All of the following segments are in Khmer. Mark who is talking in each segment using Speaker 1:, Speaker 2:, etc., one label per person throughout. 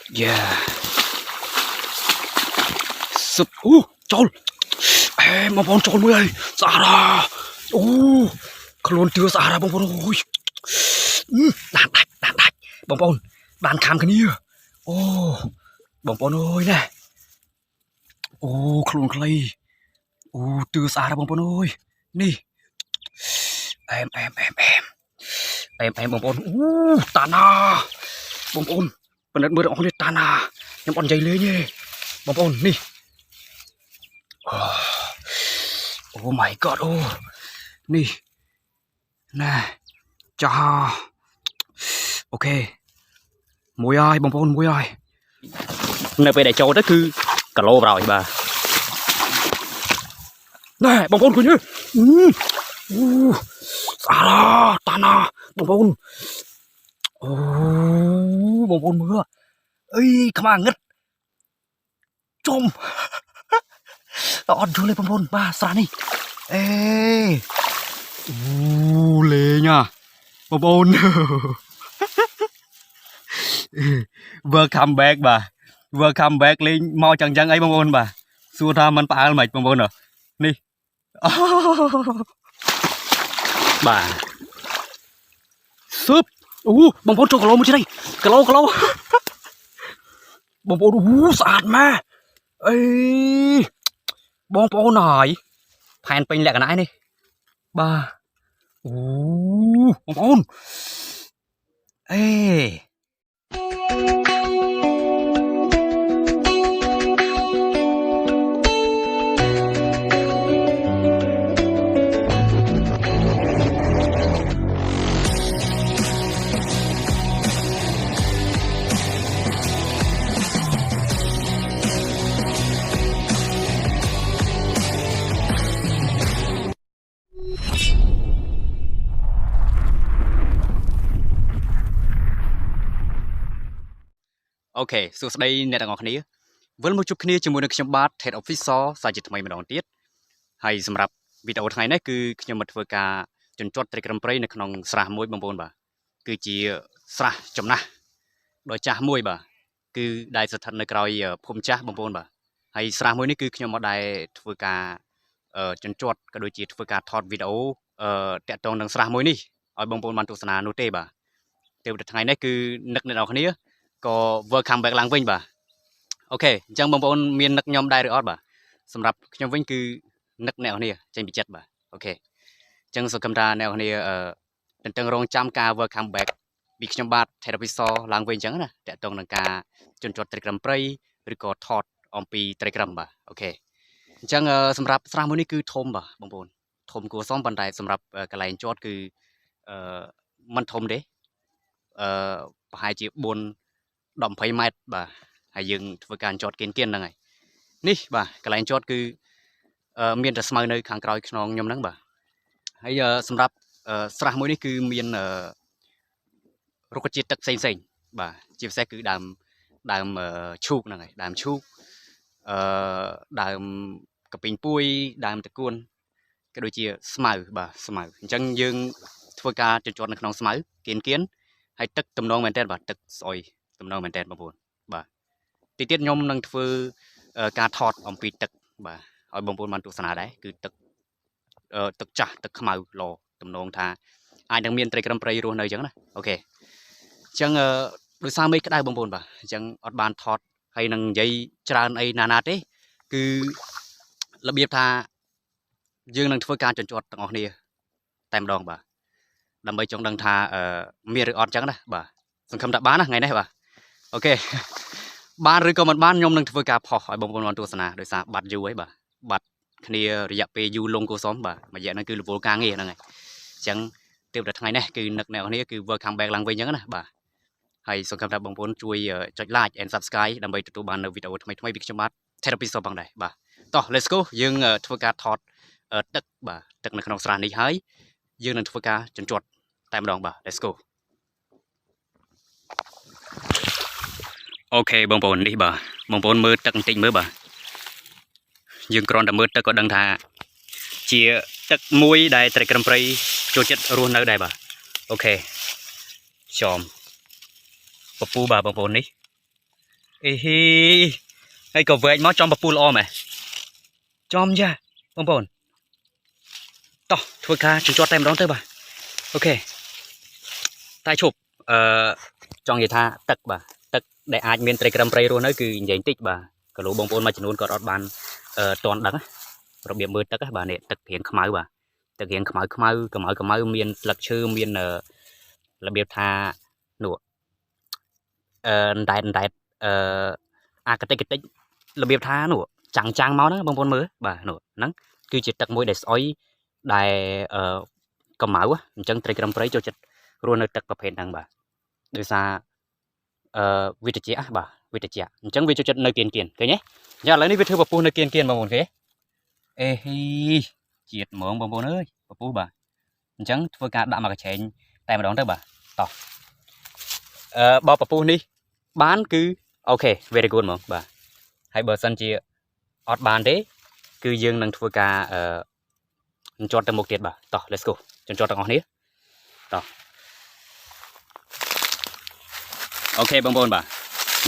Speaker 1: Yeah សុបចូលបងប្អូនចូលមួយហើយស្អាតអូខ្លួនទឿស្អាតបងប្អូនអូយដាច់បងប្អូនបានខាំគ្នាអូបងប្អូនអើយណាអូខ្លួនខ្លីអូទឿស្អាតបងប្អូនអើយនេះអែមបងប្អូនអូតាណាបងប្អូនពិនិត្យមើលទាំងអស់គ្នាតាណាខ្ញុំអត់និយាយលេងទេបងប្អូននេះអូ my god អូនេះណាចាអូខេមួយហើយបងប្អូនមួយហើយនៅពេលដែលចូលទៅគឺគីឡូប្រហើយបាទណែបងប្អូនឃើញទេអូស្អាតតាណាបងប្អូនអូបងប្អូនមើលអីខ្មាងឹតជុំអត់យល់ទេបងប្អូនបាទស្រះនេះអេអូលេងបងប្អូន welcome back បាទ welcome back លេងមកចឹងអីបងប្អូនបាទសួរថាมันផ្អើលមិនបងប្អូននេះបាទស៊ើបអូបងប្អូនចូលគីឡូមួយទៀតហើយគីឡូបងប្អូនអូស្អាតម៉ែអីបងប្អូនហើយផែនពេញលក្ខណៈនេះបាទអូបងប្អូនអេអូខេសួស្តីអ្នកទាំងអស់គ្នាវិលមកជួបគ្នាជាមួយនឹងខ្ញុំបាទ Head Officer សាជាថ្មីម្ដងទៀតហើយសម្រាប់វីដេអូថ្ងៃនេះគឺខ្ញុំមកធ្វើការជញ្ជាត់ត្រីក្រំព្រៃនៅក្នុងស្រះមួយបងប្អូនបាទគឺជាស្រះចំណាស់ដ៏ចាស់មួយបាទគឺដែលស្ថិតនៅក្រោយភូមិចាស់បងប្អូនបាទហើយស្រះមួយនេះគឺខ្ញុំមកដែរធ្វើការជញ្ជាត់ក៏ដូចជាធ្វើការថតវីដេអូតាក់ទងនឹងស្រះមួយនេះឲ្យបងប្អូនបានទស្សនានោះទេបាទតែថ្ងៃនេះគឺនឹកអ្នកនរគ្នាក៏ welcome back ឡើងវិញបាទអូខេអញ្ចឹងបងប្អូនមាននឹកខ្ញុំដែរឬអត់បាទសម្រាប់ខ្ញុំវិញគឺនឹកអ្នកនរគ្នាចេញពីចិត្តបាទអូខេអញ្ចឹងសង្ឃឹមថាអ្នកនរគ្នាទន្ទឹងរង់ចាំការ welcome back ពីខ្ញុំបាទ Therapiso ឡើងវិញអញ្ចឹងណាតាក់ទងនឹងការជន់ជាត់ត្រីក្រំព្រៃឬក៏ថតអំពីត្រីក្រំបាទអូខេអញ្ចឹងសម្រាប់ស្រះមួយនេះគឺធំបាទបងប្អូនធំគួរសមប៉ុន្តែសម្រាប់កន្លែងជាត់គឺមិនធំទេប្រហែលជា4 10 20 ម៉ែត្របាទហើយយើងធ្វើការចតគៀនហ្នឹងហើយនេះបាទកន្លែងចតគឺមានតែស្មៅនៅខាងក្រោយខ្នងខ្ញុំហ្នឹងបាទហើយសម្រាប់ស្រះមួយនេះគឺមានរុក្ខជាតិទឹកផ្សេងបាទជាពិសេសគឺដើមឈូកហ្នឹងហើយដើមឈូកដើមកពីងពួយដើមតកួនក៏ដូចជាស្មៅបាទស្មៅអញ្ចឹងយើងធ្វើការជញ្ជាត់នៅក្នុងស្មៅគៀនហើយទឹកទំនងមែនតើបាទទឹកស្អុយទំនងមែនតើបងប្អូនបាទទីទៀតខ្ញុំនឹងធ្វើការថតអំពីទឹកបាទឲ្យបងប្អូនបានទស្សនាដែរគឺទឹកចាស់ទឹកខ្មៅឡទំនងថាអាចនឹងមានត្រីក្រំព្រៃរស់នៅអញ្ចឹងណាអូខេអញ្ចឹងដោយសារមេឃក្តៅបងប្អូនបាទអញ្ចឹងអត់បានថតហើយនឹងនិយាយច្រើនអីណាទេគឺរបៀបថាយើងនឹងធ្វើការជញ្ជាត់ទាំងអស់គ្នាតែម្ដងបាទដើម្បីចង់ដឹងថាមានឬអត់អញ្ចឹងណាបាទសង្ឃឹមថាបានណាថ្ងៃនេះបាទអូខេបានឬក៏មិនបានខ្ញុំនឹងធ្វើការផុសឲ្យបងប្អូនបានទស្សនាដោយសារបាត់យូរហើយបាទបាត់គ្នារយៈពេលយូរលងគួរសមបាទមួយរយៈហ្នឹងគឺរវល់ការងារហ្នឹងហើយអញ្ចឹងទើបតែថ្ងៃនេះគឺនឹកអ្នកនរគ្នាគឺ welcome back ឡើងវិញអញ្ចឹងណាបាទហើយសង្ឃឹមថាបងប្អូនជួយចុច like and subscribe ដើម្បីទទួលបាននៅវីដេអូថ្មីៗពីខ្ញុំបាទ Therapiso ផងដែរបាទតោះ let's go យើងធ្វើការថតទឹកបាទទឹកនៅក្នុងស្រះនេះហើយយើងនឹងធ្វើការជញ្ជាត់តែម្ដងបាទ let's go អូខេបងប្អូននេះបាទបងប្អូនមើលទឹកបន្តិចមើលបាទយើងគ្រាន់តែមើលទឹកក៏ដឹងថាជាទឹកមួយដែលត្រីក្រំព្រៃចូលចិត្តរស់នៅដែរបាទអូខេចំពពូបាទបងប្អូននេះ ê hay có vậy máu trong bắp pù lo mày trong nha bông bồn to thôi ca chúng cho tem đón tới bà ok tay chụp trong vậy tha tật bà tật để ai miền tây cầm tây luôn nói cứ vậy tích bà cái lỗ bông bồn mà chỉ luôn có đọt bàn toàn đắng rồi biệt mưa tật bà này tật hiện khmai bà tật hiện khmai miền lật chư miền là biệt tha nụ đại cái tích là biệt tha nụ chẳng trang máu đó bông bồn mới bà nụ nắng cứ chỉ tật môi để soi đại cầm máu á chân tây cầm tây cho chật luôn ở tật bậc hiện đằng bà đưa ra vị trí bà vị trí chẳng vị cho chật nơi kiên kiên cái nhé giờ lấy đi viết thư bậc pu nơi kiên kiên bằng một cái ê hi triệt mượn bông bồn ơi bậc pu bà chẳng vừa cả đã mà cái chén tay mà đón tới bà tỏ bao bậc pu đi bán cứ ok very good mượn bà hay bờ sân chia ọt bàn đấy cứ dương năng vừa cả cho tầm một tiết bà tỏ let's go cho tầm ngọn nít tỏ ok bông bồn bà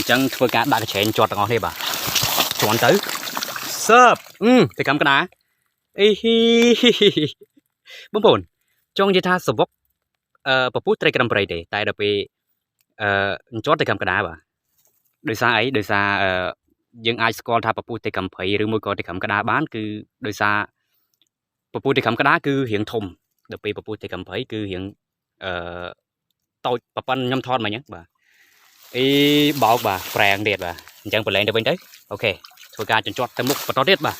Speaker 1: chẳng vừa cả đã cái chén cho tầm ngọn nít bà chọn tới sập thì cầm cái ná ê hi bông bồn trong như tha sập bóc bắp bút tây cầm bray để tại đợt bị cho thì cầm cái ná bà đời xa ấy đời xa nhưng ai score tha bắp bút tây cầm phải rồi mới có thì cầm cái ná bán cứ đời xa bắp bút thì cầm cái đá cứ hiện thùng được bị bắp bút thì cầm phải cứ hiện tôi bắp anh nhâm thon mà nhé bà ý bảo bà phèn đẹp bà chẳng phải lên được bên đấy ok thôi ca chọn chọn tấm mục và to tiết bà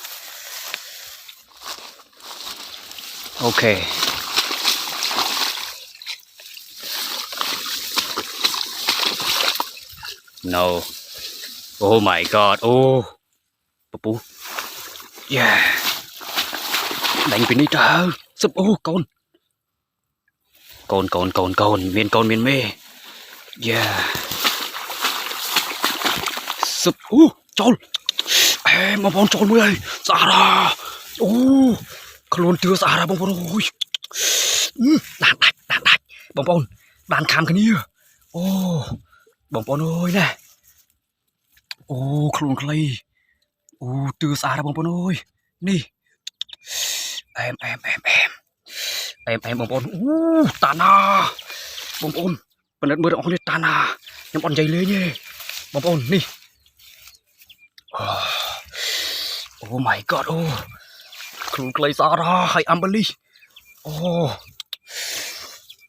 Speaker 1: ok no oh my god oh bắp bút yeah đánh bên đây trời sụp ô con miền mê yeah sụp ô tròn em mà bọn tròn mới đây xả ra ô con chưa xả ra bông bông ôi đàn bông bông đàn khám cái nia ô bông bông ơi nè ô con clay ô chưa xả ra bông bông ơi nè em bông bồn tana bông bồn bên đất mưa đó tana nhắm bọn dây lê nhé bông bồn đi oh my god khuôn clay ra ra hay ambali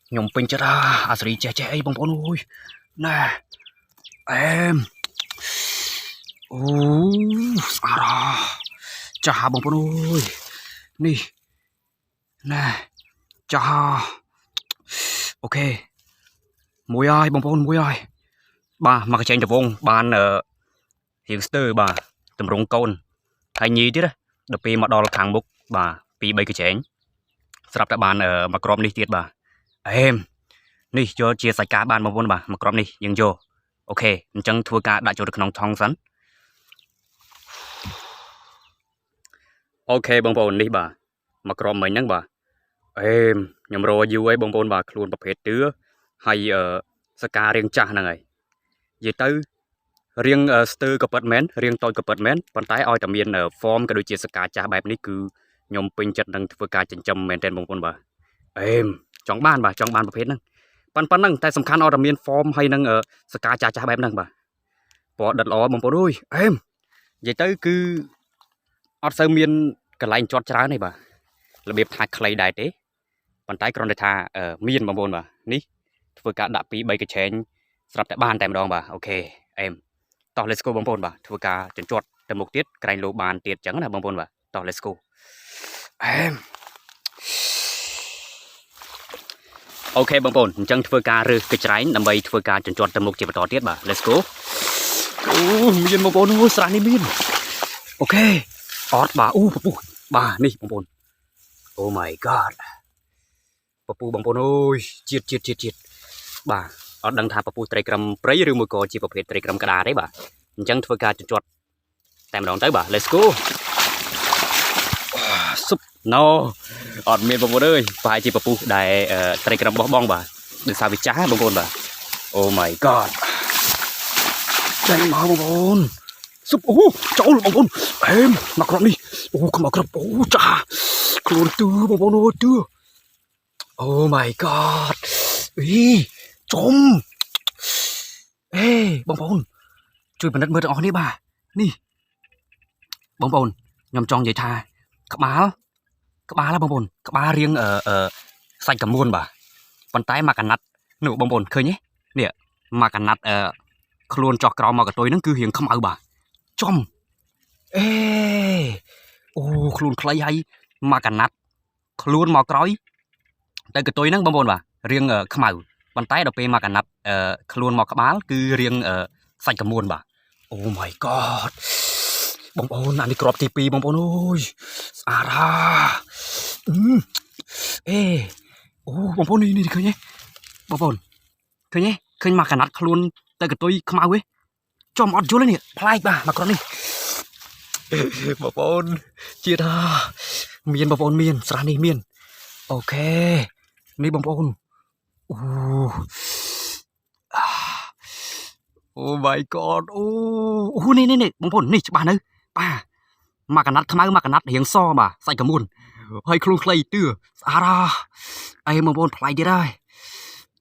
Speaker 1: nhom pin cho ra asri che ấy bông bồn ơi nè em ra ra cha bông bồn ơi nè nè cha ok mùi ai bông bông mùi ai bà mặc trên đập vông ban hiện sơ bà tầm rong côn hay nhí chứ đó đập pi mà đo khang bốc bà pi bay cái chén sắp tại bàn ở mặc crom đi tiệt bà em đi cho chia sẻ cả bàn bông bông bà mặc crom đi dừng vô ok chẳng thua cả đã cho được nòng thong sẵn ok bông bông đi bà mặc crom mấy nhắn bà em nhầm rồi yêu ấy bông bông bà luôn bập hết đứa hay ska riêng cha này vậy tới riêng stir cặp bật mến riêng tôi cặp bật mến bàn tay oi tầm miền form cái đôi chia ska cha bẹp ní cứ nhom pin chặt năng vừa cả chân châm mền trên bông bông bà em chọn ban bà chọn ban bập hết năng pan năng tay sầm khăn oi tầm miền form hay năng ska cha bẹp năng bà bỏ đặt lò bông bông đôi em vậy tới cứ oi sơ miền cái lạnh chót trái này bà là biệt thay clay đại tế bàn tay còn để tha miền bông bông bà ní vừa cả đã bị bay cái chén sắp tại bàn tèm đòn bà ok em tao let's go bông bông bà vừa cả chuẩn chốt tầm một tiết cái lô bàn tiết trắng là bông bông bà tao let's go em ok bông bông chẳng vừa cả rư cái trái nằm bay vừa cả chuẩn chốt tầm một chỉ vào tiết bà let's go miền bông bông sẵn đi miền ok ót bà bà ní bông bông oh my god papu bông bông ơi chiết bà ở đằng thà papu tây cầm prey rư mùi cò chỉ papu tây cầm cà đấy bà chẳng thưa ca chọn tèm đón tới bà let's go súp no ở miền bông bông ơi phải chỉ papu đại tây cầm bong bà được sao bị chá bông bông bà oh my god
Speaker 2: ใจมาบางบนซุปโอ้เจ้าบางบนเอ็มมากรอบนี่โอ้ขมากรอบโอ้จ้าโคลนตื้อบางบนโอ้ตื้อโอ้ my god อีจมเอ้บางบนช่วยบรรดาเมื่อออกนี่บ่านี่บางบนยำจองใหญ่ทากระบาแล้วบางบนกระบาเรียงใส่กระมวลบ่าปันท้ายมากันนัดหนูบางบนเคยเนี่ยเนี่ยมากันนัดคลวนจอกกรอมากับตัวนั่นคือเหียงขมเอาบ่าจอมเอ้โอ้คลวนใครให้มากันนัดคลวนมากร้อยแต่กับตัวนั่งบางบนบ่าเรียงขมเอาปันท้ายเราไปมากันนัดคลวนมากระบาคือเรียงใส่กระมวลบ่าโอ้ my god บางบนอันนี้กรอบทีปีบางบนโอ้ยอาราเอ้โอ้บางบนนี่เคยเนี่ยบางบนเคยเนี่ยเคยมากันนัดคลวนแต่กับตัวขมเอาเว้ยจอมอดจุเลยเนี่ยพลายบ่ามากรอบนี่บางบนเจียดาเมียนบางบนเมียนสระนี่เมียนโอเคนี่บางบนโอ้โอ้ my god โอ้นี่บางบนนี่บ้านเอ้ป้ามากันนัดขมเอามากันนัดเหียงซ้อบ่าใส่กระมุนให้คลุงใครตื้ออาราไอ้บางบนพลายได้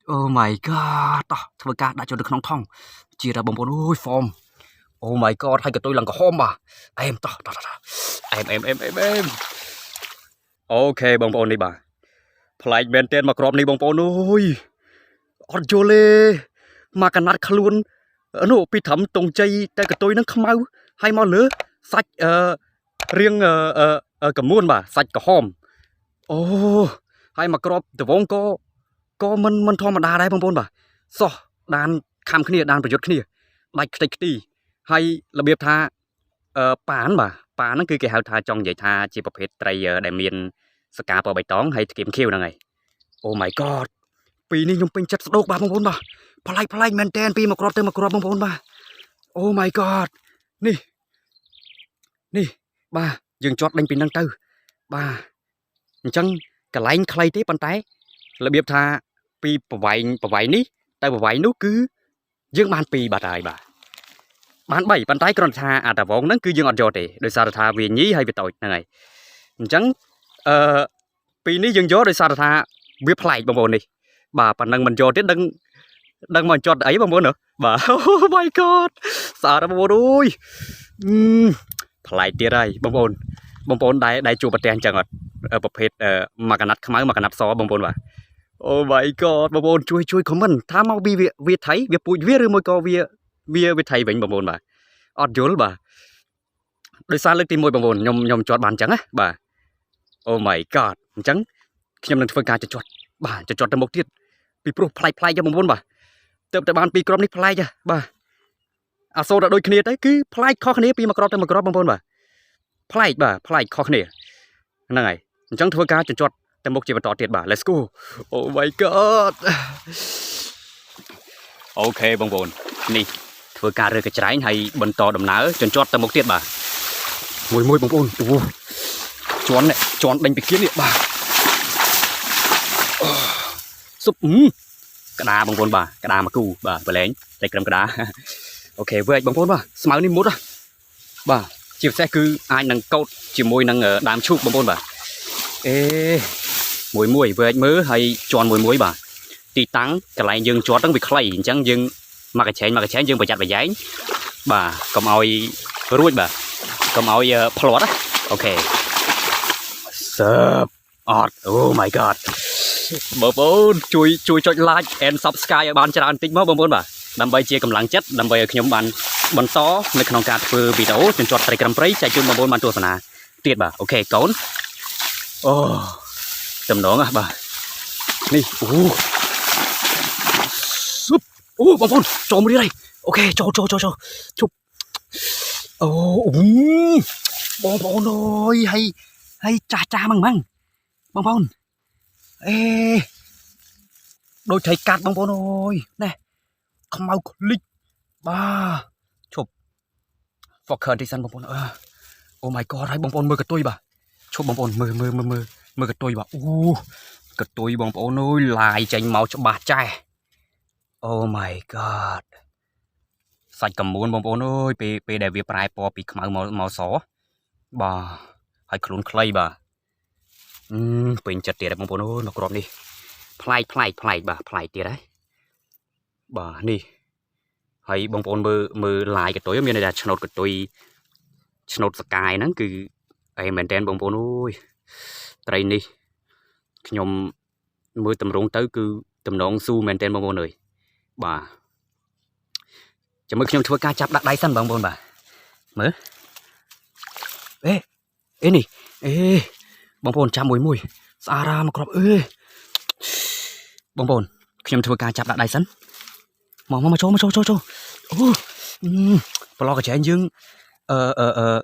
Speaker 2: โอ้ my god ต่อทวการได้จนดึกน้องท่องจีราบางบนโอ้ยฟอร์มโอ้ my god ให้กับตัวหลังก็หอมบ่าเอ็มต่อเอ็มโอเคบางบนนี่บ่าพลายเบนเทนมากรอบนี่บางบนโอ้ยอดโจเลมากันนัดคลุนโน่ปีทำตรงใจแต่กับตัวนั้นขมเอาให้มาเหลือสักเรียงกับม้วนบ่าสักกับหอมโอ้ให้มากรอบแต่วงก็มันธรรมดาได้บางบนบ่าซอดานคำขี้ดานประโยชน์ขี้ได้ตีให้ระเบียบท่าป่านบ่าป่านนั่นคือแกหาท่าจองใหญ่ท่าจีประเภทไตรได้เมียนสกาปอใบตองให้เก็บเขี้ยวนั่งไงโอ้ my god ปีนี้ยงเป็นจัดสะดวกบ่าบางบนบ่าพลายแมนเทนปีมากรอบบางบนบ่าโอ้ my god นี่บ่ายังจอดดังปีนั่งตื้อบ่าจังกะไลใครที่ปันไตระเบียบท่าปีประไว้นี้แต่ประไว้นู้คือยังบานปีบาดายบ่าบานใบปันไตกรอนท่าอาจจะวงนั่นคือยังอดยอดเลยโดยสารท่าเวียนยี่ให้ไปต่อยนั่งไงจังปีนี้ยังยอดโดยสารท่าเวียพลายบางบนนี่บ่าปันนังมันยอดที่ดังมันจอดไอ้บางบนเหรอบ่าโอ้ my god สารบางบนโอ้ยพลายเตี้ยได้บางบนได้จูบประเทศจังหวัดประเภทมากันนัดขมายมากันนัดซอบางบนว่ะโอ้ my god บางบนช่วยคอมเมนต์ถ้ามาเวียไทยเวียปุยเวียหรือไม่ก็เวียไทยเป็นบางบนว่ะอดโยลบ่าโดยสารเลือกตีมวยบางบนยมจอดบานจังอะบ่าโอ้ my god จังยมนึงฝึกการจะจอดตะมกเทียดปีโปรพลายจะบางบนบ่าเติมแต่บานปีกรอบนี้พลายจ้ะบ่าอาโซดโดยคเนียได้คือพลายข้อคเนียปีมากรอบแต่มากรอบบางบนบ่าพลายข้อคเนียนั่งไงจังทวการจนจอดแต่มกจีบต่อเตียดบ่า let's go โอ้ my god โอเคบางบนนี่ทวการเรือกระจายให้บนต่อดำน้าจนจอดแต่มกเตียดบ่ามวยบางบนโอ้จอนดังไปเกี้ยเนี่ยบ่าซุปกระดาบางบนบ่ากระดามากูบ่าไปเล่นใส่กระดาโอเคเว้ยบางบนบ่าสมัยนี้มุดอ่ะบ่าจีบแท้คือไอ้นังเกาจีมวยนังดามชุบบางบนบ่าเอ๊มวยเว้ยมือให้จอนมวยบ่าตีตังกระไรยังจอดตั้งไปใครจังยังมากระเชนยังไปจัดไปย้ายบ่าก็เอารุ่ยบ่าก็เอาพลอดอ่ะโอเคเสิร์ฟออดโอ้ my god บางบนช่วยจดไลค์แอนด์ซับสไครต์บานจานติ๊กมาบางบนบ่ดำใบเชียกำลังจัดดำใบขยมบันบนต่อในขนมการเพื่อวิดีโอจนจดใส่กระไรใจจุนบางบนมันตัวสนาเตียดบ่โอเคก่อนโอ้จำน้องอ่ะบ่นี่โอ้ซุปโอ้บางบนโจมไปเลยโอเคโจชุบโอ้บางบนโอ้ยให้จ้ามั่งบางบนเอ๊โดยใช้การบางบนโอ้ยนี่ขมเอาคลิกบ้าชุบฟอกเคิร์นที่สันบางบนโอ้ my god ให้บางบนมือกระตุยบ่ชุบบางบนมือกระตุยบ่โอ้กระตุยบางบนโอ้ยลายใจเมาจะบาดใจโอ้ my god សាច់កមួនបងប្អូនអើយពេលដែលវាប្រែពណ៌ពីខ្មៅមកសបាទហើយខ្លួនខ្លីបាទពេញចិត្តទៀតបងប្អូនអើយមកគ្រាប់នេះប្លែកបាទប្លែកទៀតហើយបាទនេះហើយបងប្អូនមើលឡាយកតុយមានន័យថាឆ្នោតកតុយឆ្នោតសកាយហ្នឹងគឺអីមែនតើបងប្អូនអើយត្រីនេះខ្ញុំមើលតម្រង់ទៅគឺតំណងស៊ូមែនតើបងប្អូនអើយបាទចាំមើលខ្ញុំធ្វើការចាប់ដាក់ដៃសិនបងប្អូនបាទមើលអេនេះបងប្អូនចាំមួយស្អាតមកគ្រាប់បងប្អូនខ្ញុំធ្វើការចាប់ដាក់ដៃសិនមកចូលអូប្រឡងកញ្ចែងយើង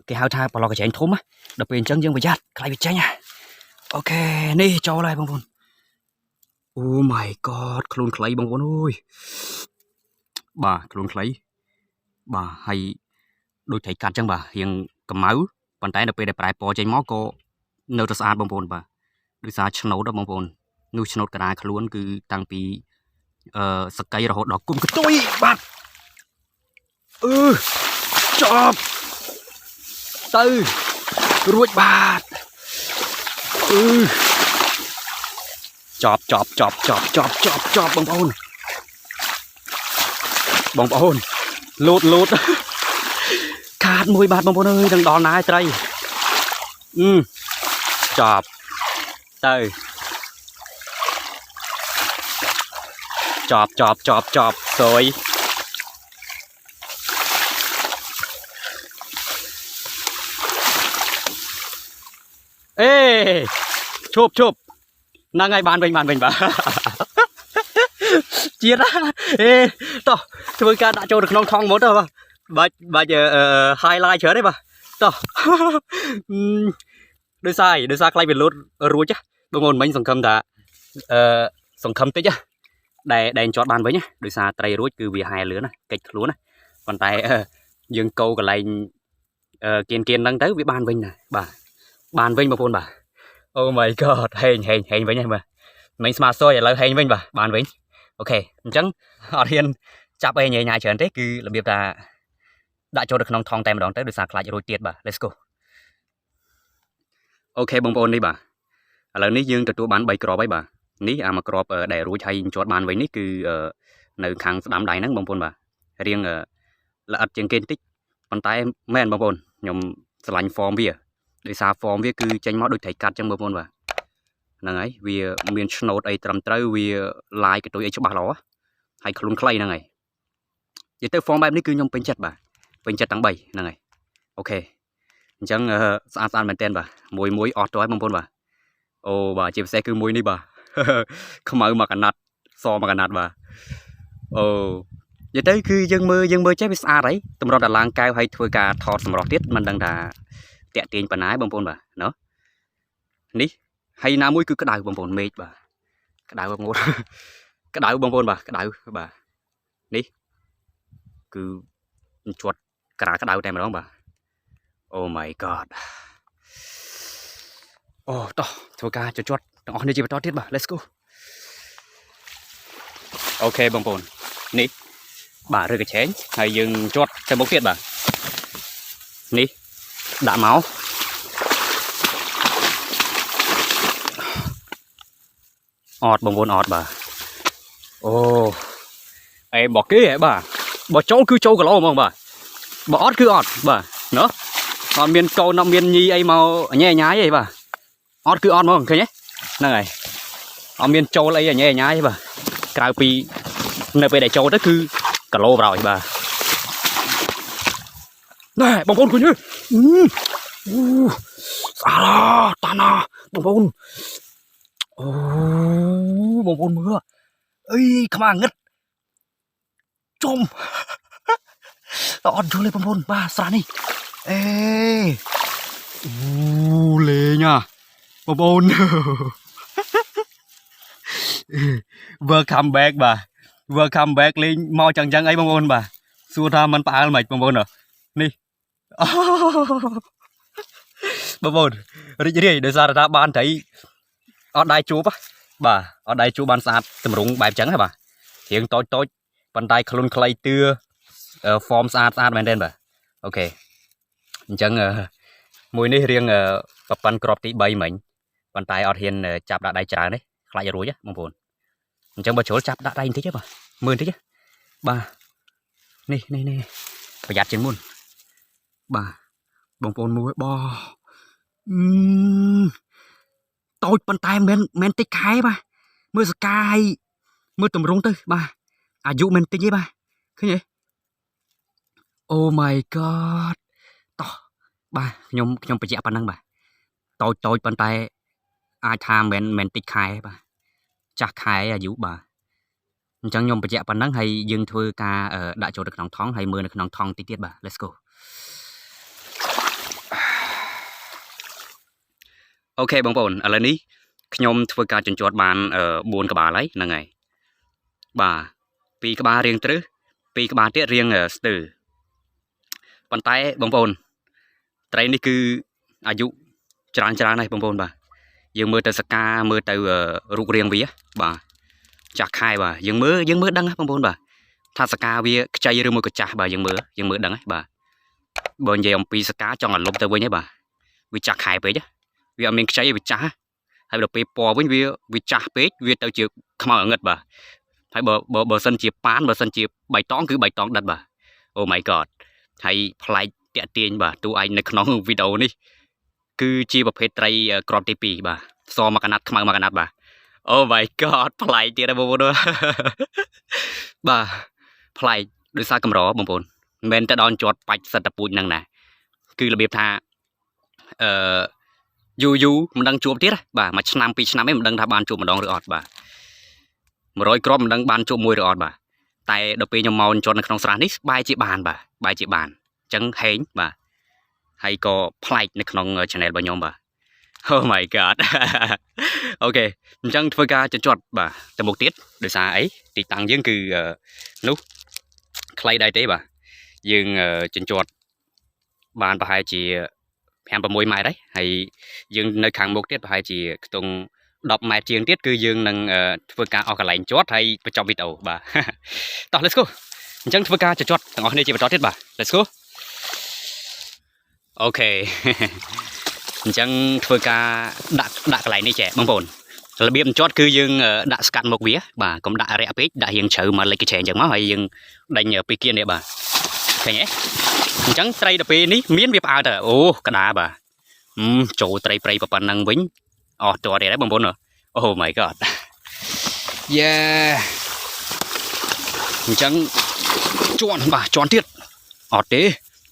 Speaker 2: គេហៅថាប្រឡងកញ្ចែងធំណាដល់ពេលអញ្ចឹងយើងប្រយ័ត្នខ្លាចវាចេញណាអូខេនេះចូលហើយបងប្អូនអូ my god ខ្លួនខ្លីបងប្អូនអើយបាទខ្លួនខ្លីបាទហើយដូចត្រីកាត់អញ្ចឹងបាទរៀងកម្ៅប៉ុន្តែដល់ពេលដែលប្រែពណ៌ចេញមកក៏នៅតែស្អាតបងប្អូនបាទដោយសារឆ្នោតបងប្អូននោះឆ្នោតកដាខ្លួនគឺតាំងពីសកៃរហូតដល់គុំកតុយបាទចប់ទៅរួចបាទចប់បងប្អូនលោតខាតមួយបាទបងប្អូនអើយនឹងដល់ណាហើយត្រីចប់ទៅចប់សួយឈប់ហ្នឹងហើយបានវិញបាទជាតិតោះធ្វើការដាក់ចូលទៅក្នុងថងមុនទៅបាច់highlight ច្រើនទេបាទតោះដោយសារខ្លាចវាលូតរួចបងប្អូនមិញសង្ឃឹមថាសង្ឃឹមតិចដែលជាប់បានវិញដោយសារត្រីរួចគឺវាហែលឿនណាកិច្ចខ្លួនណាប៉ុន្តែយើងកោកន្លែងគៀនហ្នឹងទៅវាបានវិញណាបាទបានវិញបងប្អូនបាទអូ my god ហេងវិញហ្នឹងបាទមិញស្មាសយឥឡូវហេងវិញបាទបានវិញអូខេអញ្ចឹងអត់ហ៊ានចាប់អីញ៉ៃច្រើនទេគឺរបៀបថាដាក់ចូលទៅក្នុងថងតែម្ដងទៅដោយសារខ្លាចរួចទៀតបាទ let's go អូខេបងប្អូននេះបាទឥឡូវនេះយើងទទួលបាន3គ្រាប់ហើយបាទនេះអាមួយគ្រាប់ដែលរួចហើយជាប់បានវិញនេះគឺនៅខាងស្ដាំដៃហ្នឹងបងប្អូនបាទរៀងល្អិតជាងគេបន្តិចប៉ុន្តែមែនបងប្អូនខ្ញុំស្រឡាញ់ form វាដោយសារ form វាគឺចេញមកដូចត្រីកាត់ចឹងបងប្អូនបាទហ្នឹងហើយវាមានឆ្នោតអីត្រឹមត្រូវវាឡាយកតុយអីច្បាស់ល្អហើយខ្លួនខ្លីហ្នឹងហើយនិយាយទៅ form បែបនេះគឺខ្ញុំពេញចិត្តបាទពេញចិត្តទាំង3ហ្នឹងហើយអូខេអញ្ចឹងស្អាតមែនតើបាទមួយអត់ទៅហើយបងប្អូនបាទអូបាទជាពិសេសគឺមួយនេះបាទខ្មៅមកកណាត់សមកកណាត់បាទអូនិយាយទៅគឺយើងមើលចេះវាស្អាតហើយតម្រុំតែឡើងកែវហើយធ្វើការថតសម្រស់ទៀតមិនដឹងថាតាក់ទាញប៉ុណ្ណាបងប្អូនបាទណ៎នេះហើយណាមួយគឺក្តៅបងប្អូនមេឃបាទក្តៅបងប្អូនបងប្អូនបាទក្តៅបាទនេះគឺជាប់ក្រាក្តៅតែម្ដងបាទអូ my god អូតោះធ្វើការជត់ទាំងអស់គ្នាជាបន្តទៀតបាទ let's go អូខេបងប្អូននេះបាទឬកញ្ឆេងហើយយើងជាត់ទៅមុខទៀតបាទនេះដាក់មកអត់បងប្អូនអត់បាទអូអេបោះគេហ៎បាទបើចូលគឺចូលគីឡូហ្មងបាទបើអត់គឺអត់បាទណ៎អត់មានកូនអត់មានញីអីមកញ៉ៃអីបាទអត់គឺអត់ហ្មងឃើញទេហ្នឹងហើយអត់មានចូលអីញ៉ៃទេបាទក្រៅពីនៅពេលដែលចូលទៅគឺគីឡូប្រហើយបាទណែបងប្អូនឃើញទេស្អាតតាណាបងប្អូនអូបងប្អូនមើលអីខ្មាងឹតជុំអត់យល់ទេបងប្អូនបាទស្រះនេះអេអូលេងបងប្អូន welcome back បាទ welcome back លេងមកចឹងអីបងប្អូនបាទសួរថាมันផ្អើលមិនបងប្អូននេះបងប្អូនរីករាយដោយសារថាបានត្រីអត់ដៃជួបបាទអត់ដៃជួបបានស្អាតតម្រង់បែបចឹងហ៎បាទរៀងតូចប៉ុន្តែខ្លួនខ្លីតឿ form ស្អាតមែនទេបាទអូខេអញ្ចឹងមួយនេះរៀងប្រព័ន្ធក្របទី3មិញប៉ុន្តែអត់ហ៊ានចាប់ដាក់ដៃច្រើនទេខ្លាចរួចបងប្អូនអញ្ចឹងបើជ្រុលចាប់ដាក់ដៃបន្តិចទេបាទមើលបន្តិចបាទនេះប្រយ័ត្នជាងមុនបាទបងប្អូនមើលបងតូចប៉ុន្តែមិនតិចខែបាទមើលសកាយមើលតម្រង់ទៅបាទអាយុមិនតិចទេបាទឃើញទេ Oh my god តោះបាទខ្ញុំបញ្ជាក់ប៉ុណ្ណឹងបាទតូចប៉ុន្តែអាចថាមិនតិចខែបាទចាស់ខែអាយុបាទអញ្ចឹងខ្ញុំបញ្ជាក់ប៉ុណ្ណឹងហើយយើងធ្វើការដាក់ចូលទៅក្នុងថង់ហើយមើលនៅក្នុងថង់តិចទៀតបាទ let's go អូខេបងប្អូនឥឡូវនេះខ្ញុំធ្វើការជញ្ជាត់បាន4ក្បាលហើយហ្នឹងហើយបាទ2ក្បាលរៀងត្រឹស2ក្បាលទៀតរៀងស្ទើរប៉ុន្តែបងប្អូនត្រីនេះគឺអាយុច្រើនហើយបងប្អូនបាទយើងមើលទៅសកាមើលទៅរូបរាងវាបាទចាស់ខែបាទយើងមើលដឹងបងប្អូនបាទថាសកាវាខ្ចីឬមួយក៏ចាស់បាទយើងមើលដឹងហ្នឹងបាទបើនិយាយអំពីសកាចង់ឲ្យលុបទៅវិញហ្នឹងបាទវាចាស់ខែពេកវាអត់មានខ្ចីវាចាស់ហើយដល់ពេលពណ៌វិញវាចាស់ពេកវាទៅជាខ្មៅងឹតបាទហើយបើសិនជាប៉ានបើសិនជាបៃតងគឺបៃតងដិតបាទ Oh my god ហើយប្លែកតាក់ទាញបាទតួឯងនៅក្នុងវីដេអូនេះគឺជាប្រភេទត្រីក្របទី2បាទសមកកណាត់ខ្មៅមកកណាត់បាទ Oh my god ប្លែកទៀតបងប្អូនបាទប្លែកដោយសារកម្របងប្អូនមិនមែនតែដល់ជាប់បាច់សិតតពូជហ្នឹងណាគឺរបៀបថាយូមិនដឹងជួបទៀតបាទមួយឆ្នាំ2ឆ្នាំឯងមិនដឹងថាបានជួបម្ដងឬអត់បាទ100គ្រាប់មិនដឹងបានជួបមួយឬអត់បាទតែដល់ពេលខ្ញុំមកជន់នៅក្នុងស្រះនេះបែរជាបានបាទបែរជាបានអញ្ចឹងហេងបាទហើយក៏ប្លែកនៅក្នុង channel របស់ខ្ញុំបាទ Oh my god អូខេអញ្ចឹងធ្វើការជញ្ជាត់បាទទៅមុខទៀតដោយសារអីទីតាំងយើងគឺនោះខ្លីដែរទេបាទយើងជញ្ជាត់បានប្រហែលជា5-6 ម៉ែត្រហើយយើងនៅខាងមុខទៀតប្រហែលជាខ្ទង់10 ម៉ែត្រជាងទៀតគឺយើងនឹងធ្វើការអស់កន្លែងជាត់ហើយបញ្ចប់វីដេអូបាទតោះ let's go អញ្ចឹងធ្វើការជញ្ជាត់ទាំងអស់គ្នាជាបន្តទៀតបាទ let's go អូខេអញ្ចឹងធ្វើការដាក់កន្លែងនេះចេះបងប្អូនរបៀបបញ្ជាត់គឺយើងដាក់ស្កាត់មុខវាបាទកុំដាក់រាក់ពេកដាក់រៀងជ្រៅមកលេចកញ្ឆេងអញ្ចឹងមកហើយយើងដេញពីគៀននេះបាទឃើញទេអញ្ចឹងត្រីទៅពេលនេះមានវាផ្អើលទៅអូក្តារបាទចូលត្រីព្រៃប៉ុណ្ណឹងវិញអស់តរទៀតហើយបងប្អូនOh my god អញ្ចឹងជាន់បាទជាន់ទៀតអត់ទេ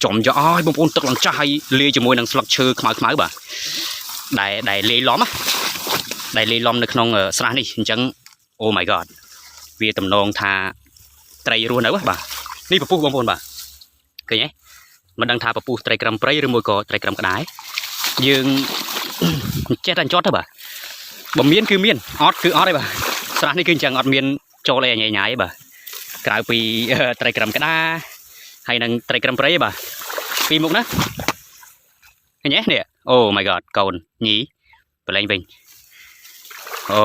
Speaker 2: ចំយកឲ្យបងប្អូនទឹកឡើងចាស់ហើយលាយជាមួយនឹងស្លឹកឈើខ្មៅបាទដែលលាយឡំនៅក្នុងស្រះនេះអញ្ចឹង Oh my god វាតំណងថាត្រីរស់នៅបាទនេះពពុះបងប្អូនបាទឃើញទេមិនដឹងថាពពុះត្រីក្រាំព្រៃឬមួយក៏ត្រីក្រាំក្តារយើងចេះតែចត់ទៅបាទបើមានគឺមានអត់គឺអត់ទេបាទស្រះនេះគឺអញ្ចឹងអត់មានចូលអីញ៉ៃៗបាទក្រៅពីត្រីក្រាំក្តារហើយនឹងត្រីក្រាំព្រៃបាទពីមុខណាឃើញទេនេះ Oh my god កូនញីបលែងវិញអូ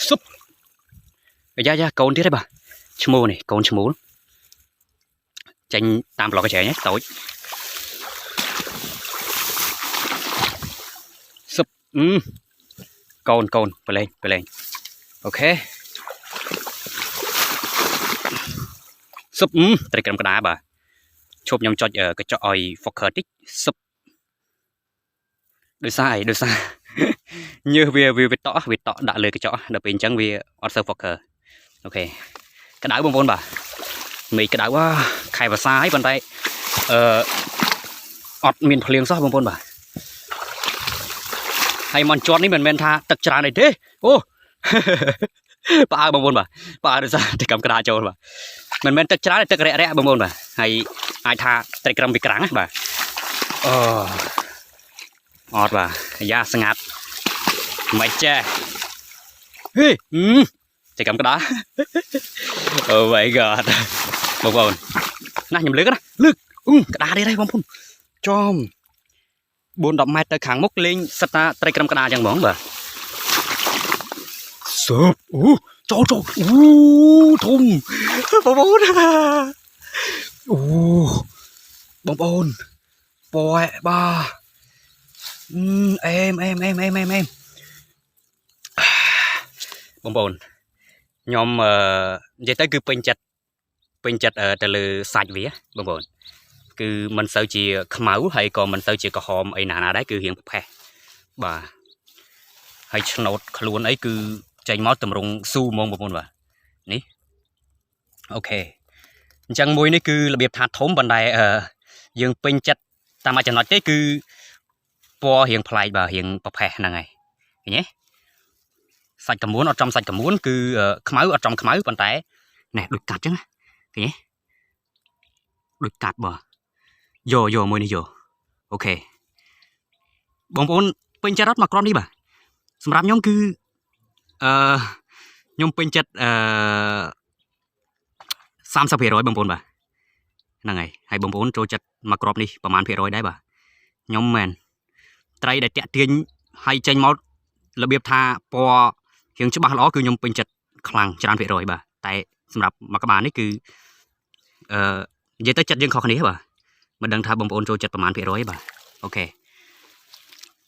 Speaker 2: ស៊ុបយ៉ាកូនទៀតទេបាទឈ្មោះនេះកូនឈ្មោះចេញតាមប្លុកកញ្ឆែងតូចស៊ុបកូនបលែងអូខេស៊ុបត្រីក្រាំក្តារបាទឈប់ខ្ញុំចុចកញ្ចក់ឲ្យ focus តិចស៊ុបដោយសារញើសវាតក់ដាក់លើកញ្ចក់ដល់ពេលអញ្ចឹងវាអត់សូវ focus អូខេក្តៅបងប្អូនបាទមេឃក្តៅខែវស្សាហើយប៉ុន្តែអត់មានភ្លៀងសោះបងប្អូនបាទហើយមកជាប់នេះមិនមែនថាទឹកច្រើនអីទេអូផ្អើបងប្អូនបាទផ្អើដោយសារតែកំក្តារចូលបាទមិនមែនទឹកច្រើនទេទឹករាក់បងប្អូនបាទហើយអាចថាត្រីក្រាំវាក្រាំងណាបាទអត់បាទយ៉ាស្ងាត់មិនចេះហេត្រីក្រាំក្តារ Oh my god បងប្អូនណាខ្ញុំលើកណាក្តារនេះទេបងប្អូនចំ4-10 ម៉ែត្រទៅខាងមុខលេងសិតថាត្រីក្រាំក្តារអញ្ចឹងហ្មងបាទស៊ុប ចូលចូលអូធំបងប្អូនអូបងប្អូនពណ៌បាទអេមបងប្អូនខ្ញុំនិយាយទៅគឺពេញចិត្តទៅលើសាច់វាបងប្អូនគឺមិនសូវជាខ្មៅហើយក៏មិនសូវជាក្រហមអីណាដែរគឺរៀងប្រផេះបាទហើយឆ្នោតខ្លួនអីគឺចេញមកតម្រង់ស៊ូហ្មងបងប្អូនបាទនេះអូខេអញ្ចឹងមួយនេះគឺរបៀបថាធំប៉ុន្តែយើងពេញចិត្តតាមមួយចំណុចទេគឺពណ៌រៀងប្លែកបាទរៀងប្រផេះហ្នឹងហើយឃើញទេសាច់កមួនអត់ចំសាច់កមួនគឺខ្មៅអត់ចំខ្មៅប៉ុន្តែណែដូចកាត់ចឹងឃើញទេដូចកាត់បាទយកមួយនេះយកអូខេបងប្អូនពេញចិត្តអត់មកក្រុមនេះបាទសម្រាប់ខ្ញុំគឺខ្ញុំពេញចិត្ត30% បងប្អូនបាទហ្នឹងហើយបងប្អូនចូលចិត្តមកក្របនេះប្រហែលភាគរយដែរបាទខ្ញុំមែនត្រីដែលតាក់ទាញហើយចេញមករបៀបថាពណ៌រៀងច្បាស់ល្អគឺខ្ញុំពេញចិត្តខ្លាំងច្រើនភាគរយបាទតែសម្រាប់មកក្បាលនេះគឺនិយាយទៅចិត្តយើងខុសគ្នាបាទមិនដឹងថាបងប្អូនចូលចិត្តប្រហែលភាគរយបាទអូខេ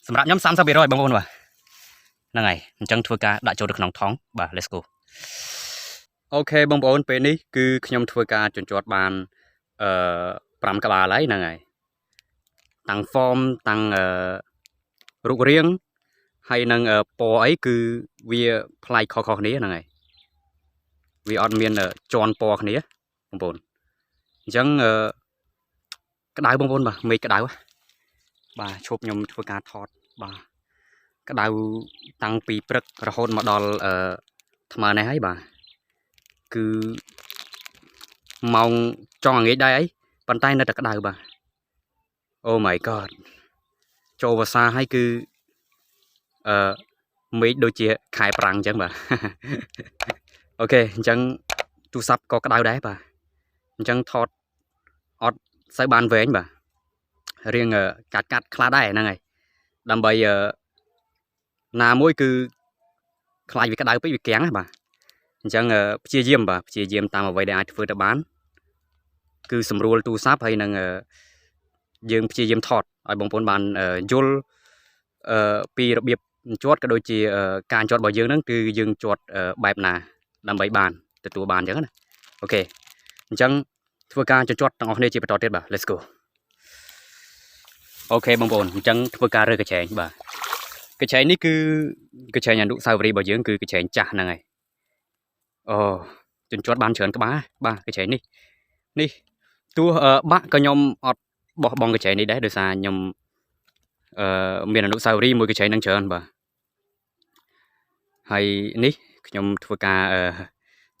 Speaker 2: សម្រាប់ខ្ញុំ30% បងប្អូនបាទហ្នឹងហើយអញ្ចឹងធ្វើការដាក់ចូលទៅក្នុងថង់បាទ let's go អូខេបងប្អូនពេលនេះគឺខ្ញុំធ្វើការជញ្ជាត់បាន5ក្បាលហើយហ្នឹងហើយតាំង form តាំងរូបរាងហើយនឹងពណ៌អីគឺវាប្លែកខុសៗគ្នាហ្នឹងហើយវាអត់មានជាន់ពណ៌គ្នាបងប្អូនអញ្ចឹងក្តៅបងប្អូនបាទមេឃក្តៅបាទឈប់ខ្ញុំធ្វើការថតបាទក្តៅតាំងពីព្រឹករហូតមកដល់ថ្មនេះហើយបាទគឺម៉ោងចង់ងាយដែរអីប៉ុន្តែនៅតែក្តៅបាទ Oh my god ចូលវស្សាហើយគឺមេឃដូចជាខែប្រាំងអញ្ចឹងបាទអូខេអញ្ចឹងទូរស័ព្ទក៏ក្តៅដែរបាទអញ្ចឹងថតអត់សូវបានវែងបាទរៀងកាត់ខ្លះដែរហ្នឹងហើយដើម្បីណាមួយគឺខ្លាចវាក្តៅពេកវាគាំងណាបាទអញ្ចឹងព្យាយាមតាមអ្វីដែលអាចធ្វើទៅបានគឺសម្រួលទូរស័ព្ទហើយនឹងយើងព្យាយាមថតឲ្យបងប្អូនបានយល់ពីរបៀបជាត់ក៏ដូចជាការជាត់របស់យើងហ្នឹងគឺយើងជាត់បែបណាដើម្បីបានទទួលបានអញ្ចឹងណាអូខេអញ្ចឹងធ្វើការជាត់ទាំងអស់គ្នាជាបន្តទៀតបាទ let's go អូខេបងប្អូនអញ្ចឹងធ្វើការរើកញ្ឆែងបាទកញ្ឆែងនេះគឺកញ្ឆែងអនុស្សាវរីយ៍របស់យើងគឺកញ្ឆែងចាស់ហ្នឹងហើយអូជញ្ជាត់បានច្រើនក្បាលបាទកញ្ឆែងនេះទោះបាក់ក៏ខ្ញុំអត់បោះបង់កញ្ឆែងនេះដែរដោយសារខ្ញុំមានអនុស្សាវរីយ៍មួយកញ្ឆែងហ្នឹងច្រើនបាទហើយនេះខ្ញុំធ្វើការ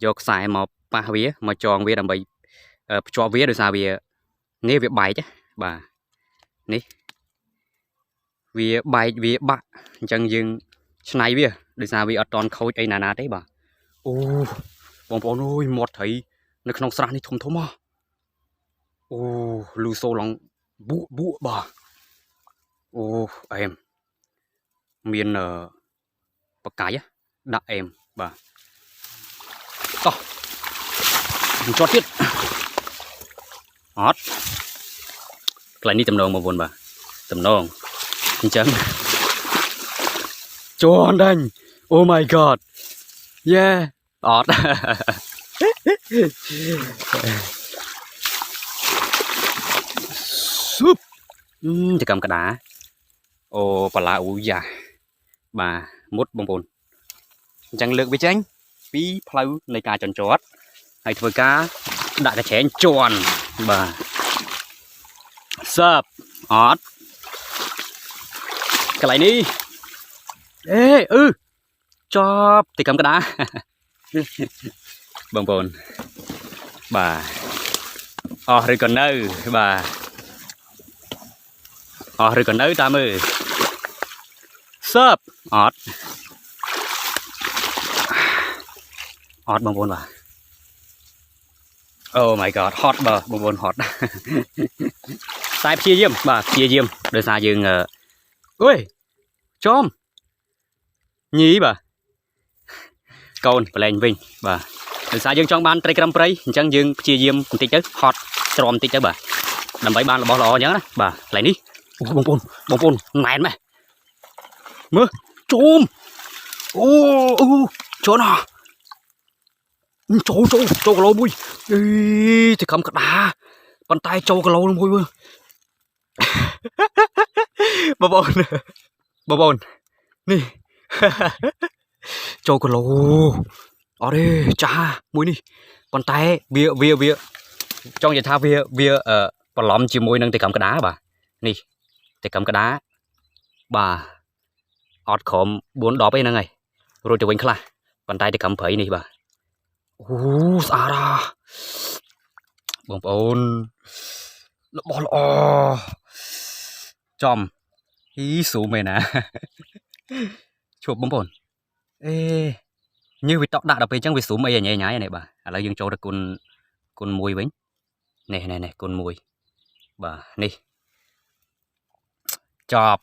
Speaker 2: យកខ្សែមកប៉ះវាមកចងវាដើម្បីភ្ជាប់វាដោយសារវានេះវាបែកបាទនេះវាបែកវាបាក់អញ្ចឹងយើងឆ្នៃវាដោយសារវាអត់តន់ខូចអីណាទេបាទអូបងប្អូនអើយមាត់ត្រីនៅក្នុងស្រះនេះធំហ៎អូលូសូឡងបួបាទអូអែមមានបកាយដាក់អែមបាទតោះជាប់ទៀតអត់កន្លែងនេះតំណងបងប្អូនបាទតំណងអញ្ចឹងជន់ដាញ់ Oh my god យេអត់ស៊ុបទៅកំកដាអូបាឡាអូយ៉ាបាទមុតបងប្អូនអញ្ចឹងលើកវាចេញពីផ្លូវនៃការចញ្ជាត់ហើយធ្វើការដាក់កញ្ឆែងជន់បាទសើបអត់កន្លែងនេះចប់ទីកំកដាបងប្អូនបាទអស់ឬក៏នៅបាទអស់ឬក៏នៅតាមមើលសើបអត់បងប្អូនបាទ Oh my god ហត់បាទបងប្អូនហត់តែព្យាយាមបាទព្យាយាមដោយសារយើងអុយចំញីបាទ កូនប្រឡែងវិញបាទដោយសារយើងចង់បានត្រីក្រំព្រៃអញ្ចឹងយើងព្យាយាមបន្តិចទៅហត់ច្រំបន្តិចទៅបាទដើម្បីបានរបស់ល្អអញ្ចឹងណាបាទកន្លែងនេះបងប្អូនណែនម៉េះមើលជុំអូចូលណាចូលគីឡូមួយអីទៅកំក្តាប៉ុន្តែចូលគីឡូមួយមើលបងប្អូននេះ ចូលគីឡូអត់ទេចាមួយនេះប៉ុន្តែវាចង់និយាយថាវាបន្លំជាមួយនឹងទៅកំក្តាបាទនេះទៅកំក្តាបាទអត់ក្រោម4 10អីហ្នឹងហើយរួចទៅវិញខ្លះប៉ុន្តែទៅកំព្រៃនេះបាទអូស្អាតបងប្អូនរបស់ល្អចំហ៊ីស៊ូមែនណាជួបបងប្អូនអេញើសវាតក់ដាក់ដល់ពេលអញ្ចឹងវាស៊ូមអីញ៉ៃនេះបាទឥឡូវយើងចូលទៅគុណមួយវិញនេះគុណមួយបាទនេះចប់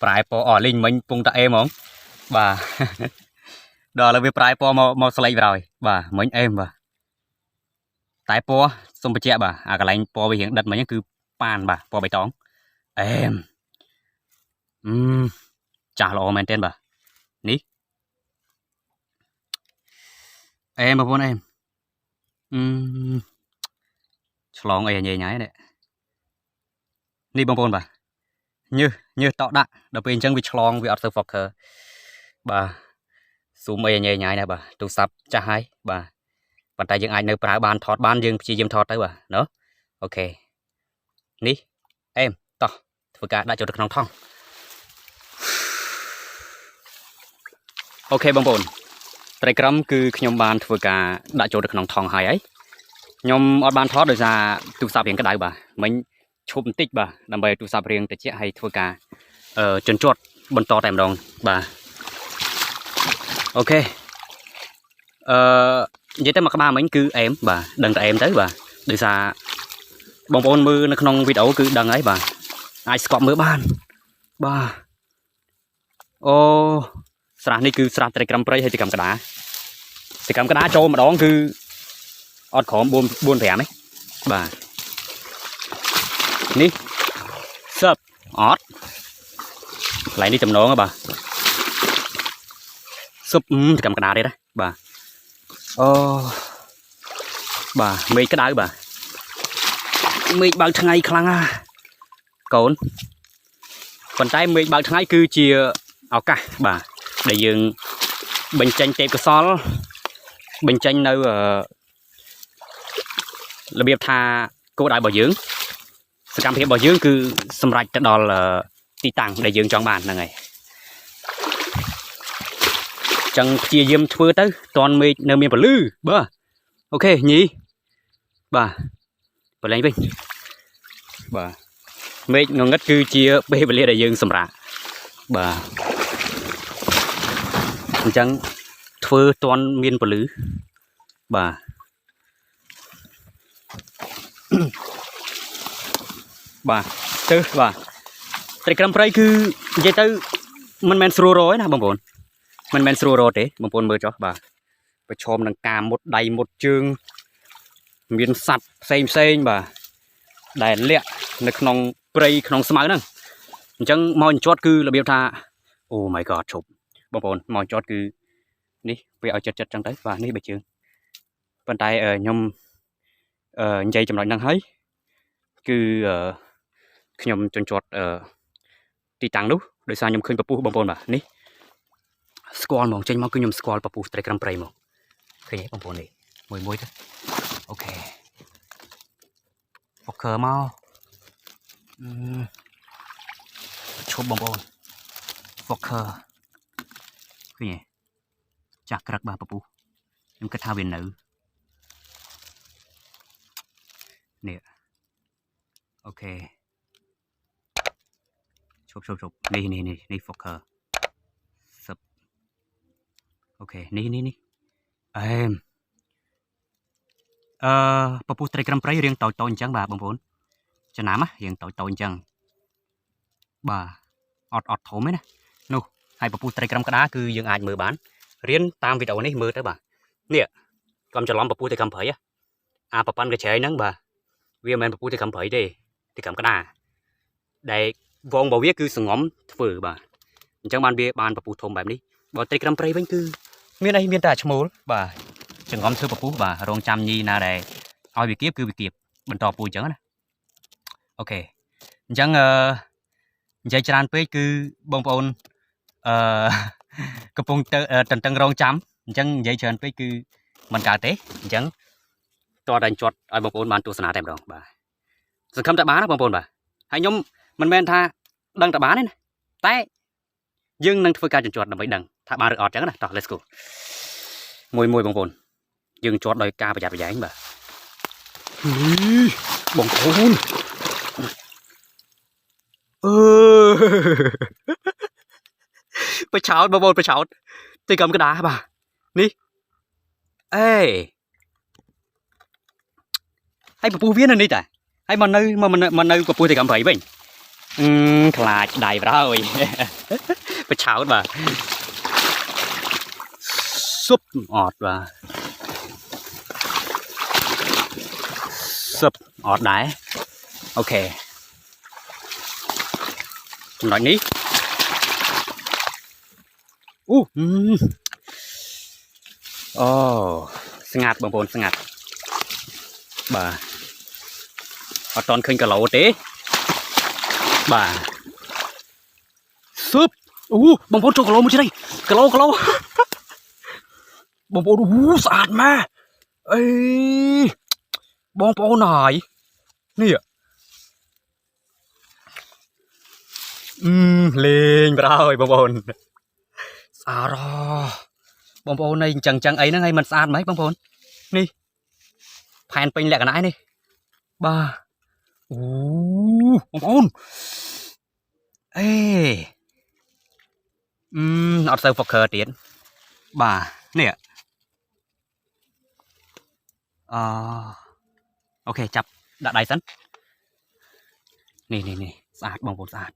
Speaker 2: ប្រែពណ៌លីងមិញពងតាអេហ្មងបាទដល់ឥឡូវវាប្រែពណ៌មកស្លេកបរហើយបាទមិញអេមបាទតែពណ៌សុំបញ្ជាក់បាទអាកន្លែងពណ៌វារៀងដិតមិញគឺប៉ានបាទពណ៌បៃតងអេមចាស់ល្អមែនទែនបាទនេះអេមបងប្អូនអេមឆ្លងអីញ៉ៃនេះបងប្អូនបាទញើសតក់ដាក់ដល់ពេលអញ្ចឹងវាឆ្លងវាអត់ទៅ focus បាទស៊ូមអីញ៉ៃណាបាទទូរស័ព្ទចាស់ហើយបាទប៉ុន្តែយើងអាចនៅប្រើបានថតបានយើងព្យាយាមថតទៅបាទណូអូខេនេះអេមតោះធ្វើការដាក់ចូលទៅក្នុងថង់អូខេបងប្អូនត្រីក្រំគឺខ្ញុំបានធ្វើការដាក់ចូលទៅក្នុងថង់ហើយខ្ញុំអត់បានថតដោយសារទូរស័ព្ទរៀងក្តៅបាទមិញឈប់បន្តិចបាទដើម្បីទូរស័ព្ទរៀងតិចហើយធ្វើការជន់ជាត់បន្តតែម្ដងបាទអូខេនិយាយទៅមកក្បាលមិញគឺអេមបាទដឹងតែអេមទៅបាទដោយសារបងប្អូនមើលនៅក្នុងវីដេអូគឺដឹងហើយបាទអាចស្កប់មើលបានបាទអូស្រះនេះគឺស្រះត្រីក្រំព្រៃហើយត្រីក្រំក្តាចូលម្ដងគឺអត់ក្រោម4 5ទេបាទនេះសឹបអត់កន្លែងនេះតំណងបាទសឹបត្រីក្រំក្តាទេណាបាទអូបាទមេឃក្តៅបាទមេឃបើកថ្ងៃខ្លាំងណាស់កូនប៉ុន្តែមេឃបើកថ្ងៃគឺជាឱកាសបាទដែលយើងបញ្ចេញទេពកោសល្យបញ្ចេញនៅរបៀបថាគោលដៅរបស់យើងសកម្មភាពរបស់យើងគឺសម្រេចទៅដល់ទីតាំងដែលយើងចង់បានហ្នឹងហើយចឹងព្យាយាមធ្វើទៅតនមេឃនៅមានពលឺបាទអូខេញីបាទប្រឡែងវិញបាទមេឃងងឹតគឺជាពេលវេលាដែលយើងសម្រាប់បាទអញ្ចឹងធ្វើតនមានពលឺបាទបាទទៅបាទត្រីក្រំព្រៃគឺនិយាយទៅមិនមែនស្រួលរកទេណាបងប្អូនមិនមែនស្រួលរកទេបងប្អូនមើលចុះបាទប្រឈមនឹងការមុតដៃមុតជើងមានសត្វផ្សេងបាទដែលលាក់នៅក្នុងព្រៃក្នុងស្មៅហ្នឹងអញ្ចឹងមកអញ្ជាត់គឺរបៀបថាអូ my god ឈប់បងប្អូនមកអញ្ជាត់គឺនេះវាឲ្យចិត្តចឹងទៅបាទនេះបើជើងប៉ុន្តែខ្ញុំនិយាយចំណុចហ្នឹងហើយគឺខ្ញុំជន់ជាត់ទីតាំងនោះដោយសារខ្ញុំឃើញពពុះបងប្អូនបាទនេះស្គាល់ហ្មងចេញមកគឺខ្ញុំស្គាល់ពពុះត្រីក្រំព្រៃមកឃើញទេបងប្អូននេះមួយទៅអូខេអូខេមកឈប់បងប្អូនហ្វុកឃើឃើញទេចាស់ក្រឹកបាទពពុះខ្ញុំគិតថាវានៅនេះអូខេឈប់នេះហ្វុកឃើសឹបអូខេនេះអេមពពុះត្រីក្រំព្រៃរៀងតូចអញ្ចឹងបាទបងប្អូនចំណាំរៀងតូចអញ្ចឹងបាទអត់ធំទេណានោះហើយពពុះត្រីក្រំក្តាគឺយើងអាចមើលបាន
Speaker 1: រៀនតាមវីដេអូនេះមើលទៅបាទនេះកុំច្រឡំពពុះទៅកំព្រៃអាប្រព័ន្ធកញ្ឆេរហ្នឹងបាទវាមិនមែនពពុះទៅកំព្រៃទេទៅកំក្តារដែលវងរបស់វាគឺសងំធ្វើបាទអញ្ចឹងបានវាបានពពុះធំបែបនេះបើត្រីក្រំព្រៃវិញគឺមានអីមានតែឈ្មោលបាទចង្ងំធ្វើពពុះបាទរងចាំញីណាដែលឲ្យវាគៀបគឺវាគៀបបន្តពូជអញ្ចឹងណាអូខេអញ្ចឹងនិយាយច្រើនពេកគឺបងប្អូនកំពុងទៅតន្ទឹងរងចាំអញ្ចឹងនិយាយច្រើនពេកគឺមិនកើតទេអញ្ចឹងតើតែជត់ឲ្យបងប្អូនបានទស្សនាតែម្ដងបាទសង្ឃឹមតែបានណាបងប្អូនបាទហើយខ្ញុំមិនមែនថាដឹងតែបានទេណាតែយើងនឹងធ្វើការជញ្ជាត់ដើម្បីដឹងថាបានឬអត់អញ្ចឹងណាតោះ let's go មួយបងប្អូនយើងជត់ដោយការប្រយ័ត្នប្រយែងបាទបងប្អូនប្រឆោតបងប្អូនប្រឆោតទីកំក្តារបាទនេះអេហើយពពុះវានៅនេះតាហើយមកនៅពពុះទីកំព្រៃវិញខ្លាចដៃប្រហើយប្រឆោតបាទស៊ុបអត់បាទស៊ុបអត់ដែរអូខេចំណុចនេះអូស្ងាត់បងប្អូនស្ងាត់បាទអត់តន់ឃើញគីឡូទេបាទស៊ុបបងប្អូនចូលគីឡូមួយនេះគីឡូបងប្អូនស្អាតម៉ែអីបងប្អូនហើយនេះលេងប្រហើយបងប្អូនស្អាតបងប្អូននេះអញ្ចឹងអីហ្នឹងឲ្យมันស្អាតហ្មងបងប្អូននេះផែនពេញលក្ខណៈនេះបាទបងប្អូនអេអត់សូវ focus ទៀតបាទនេះអូខេចាប់ដាក់ដៃសិននេះស្អាតបងប្អូនស្អាត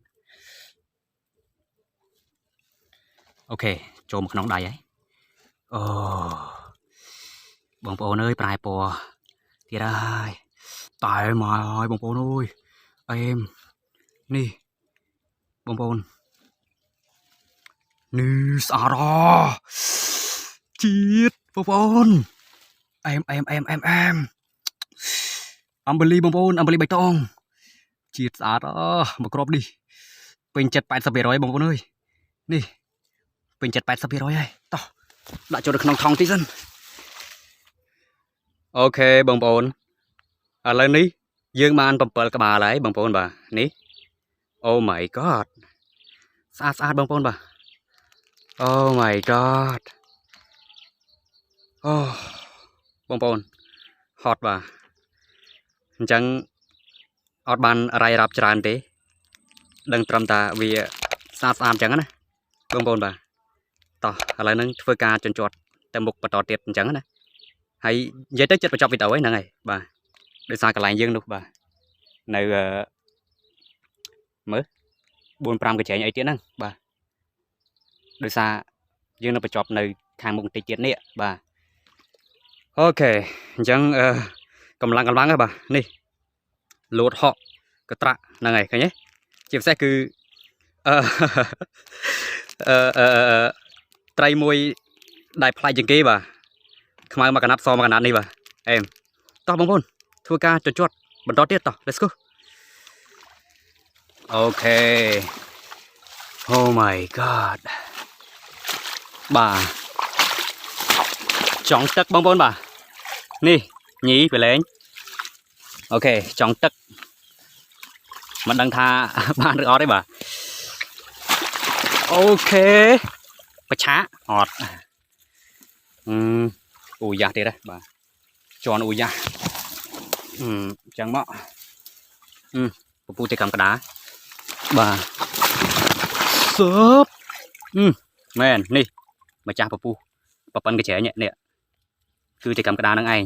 Speaker 1: អូខេចូលមកក្នុងដៃហើយបងប្អូនអើយប្រែពណ៌ទៀតហើយតែមកហើយបងប្អូនអើយអេមនេះបងប្អូននេះស្អាតជាតិបងប្អូនអេមអំបលីបងប្អូនអំបលីបៃតងជាតិស្អាតមកគ្របនេះពេញចិត្ត 80% បងប្អូនអើយនេះពេញចិត្ត 80% ហើយតោះដាក់ចូលទៅក្នុងថង់តិចសិនអូខេបងប្អូនឥឡូវនេះយើងបាន7ក្បាលហើយបងប្អូនបាទនេះ Oh my god ស្អាតបងប្អូនបាទ Oh my god បងប្អូនហត់បាទអញ្ចឹងអត់បានរាយរាប់ច្រើនទេដឹងត្រឹមតែវាស្អាតអញ្ចឹងណាបងប្អូនបាទតោះឥឡូវហ្នឹងធ្វើការជញ្ជាត់ទៅមុខបន្តទៀតអញ្ចឹងណាហើយនិយាយទៅចិត្តបញ្ចប់វីដេអូហ្នឹងហើយបាទដោយសារកន្លែងយើងនោះបាទនៅមើល 4-5 កញ្ចែងអីទៀតហ្នឹងបាទដោយសារយើងនៅបញ្ចប់នៅខាងមុខបន្តិចទៀតនេះបាទអូខេអញ្ចឹងកម្លាំងហើយបាទនេះលោតហក់កត្រាក់ហ្នឹងហើយឃើញទេជាពិសេសគឺត្រីមួយដែលផ្លែជាងគេបាទខ្មៅមួយកណាត់សមួយកណាត់នេះបាទអេមតោះបងប្អូនធ្វើការជញ្ជាត់បន្តទៀតតោះ let's go អូខេ Oh my god បាទចង់ទឹកបងប្អូនបាទនេះញីប្រឡែងអូខេចង់ទឹកមិនដឹងថាបានឬអត់ទេបាទអូខេបច្ឆាអត់អូយ៉ាស់ទៀតហ៎បាទជន់អូយ៉ាស់ចឹងមកពពុះទៅកំក្តារបាទស៊ើបមែននេះម្ចាស់ពពុះប្រប៉ិនកញ្ចែងនេះគឺទៅកំក្តារនឹងឯង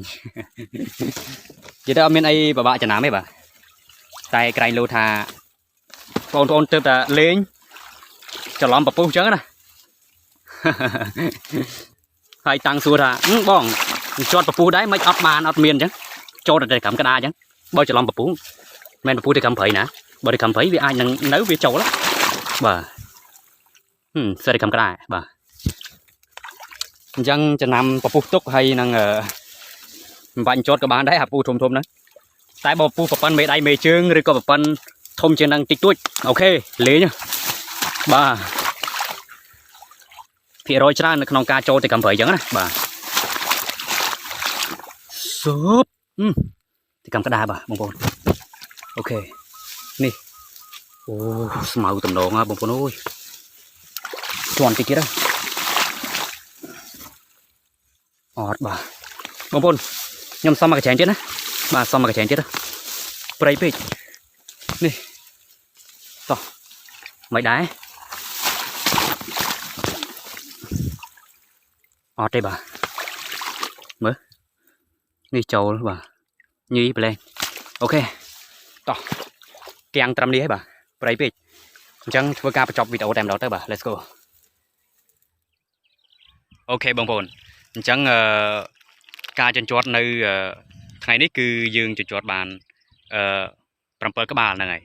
Speaker 1: និយាយទៅអត់មានអីពិបាកចំណាំទេបាទតែក្រែងលោថាបងប្អូនទើបតែលេងច្រឡំពពុះអញ្ចឹងណា
Speaker 2: ហើយតាំងសួរថាបងជាប់ពពុះដែរមិនអត់បានអត់មានអញ្ចឹងចូលតែកម្មក្តារអញ្ចឹងបើច្រឡំពពុះមិនពពុះទៅកម្មព្រៃណាបើទៅកម្មព្រៃវាអាចនឹងនៅវាចូលបាទស្រីកម្មក្តារបាទអញ្ចឹងចំណាំពពុះទុកហើយនឹងមិនបាច់ជាប់ក៏បានដែរអាពពុះធំហ្នឹងតែបើពពុះប្រព័ន្ធមេដៃមេជើងឬក៏ប្រព័ន្ធធំជាងនឹងតិចតួចអូខេលេងបាទភាគរយច្រើននៅក្នុងការចូលទៅកម្មព្រៃអញ្ចឹងណាបាទស៊ូបទៅកម្មក្តារបាទបងប្អូនអូខេនេះអូស្មៅតំណងបងប្អូនអើយជន់តិចទៀតអត់បាទបងប្អូនខ្ញុំសុំមកកញ្ចែងទៀតណាបាទសុំមកកញ្ចែងទៀតព្រៃពេកនេះតោះមិនដែរអត់ទេបាទមើលនេះចូលបាទញីប្លែអូខេតោះទាំងត្រឹមនេះហើយបាទព្រៃពេកអញ្ចឹងធ្វើការបញ្ចប់វីដេអូតែម្ដងទៅបាទ let's go អូខេបងប្អូនអញ្ចឹងការជញ្ជាត់នៅថ្ងៃនេះគឺយើងជញ្ជាត់បាន7ក្បាលហ្នឹងហើយ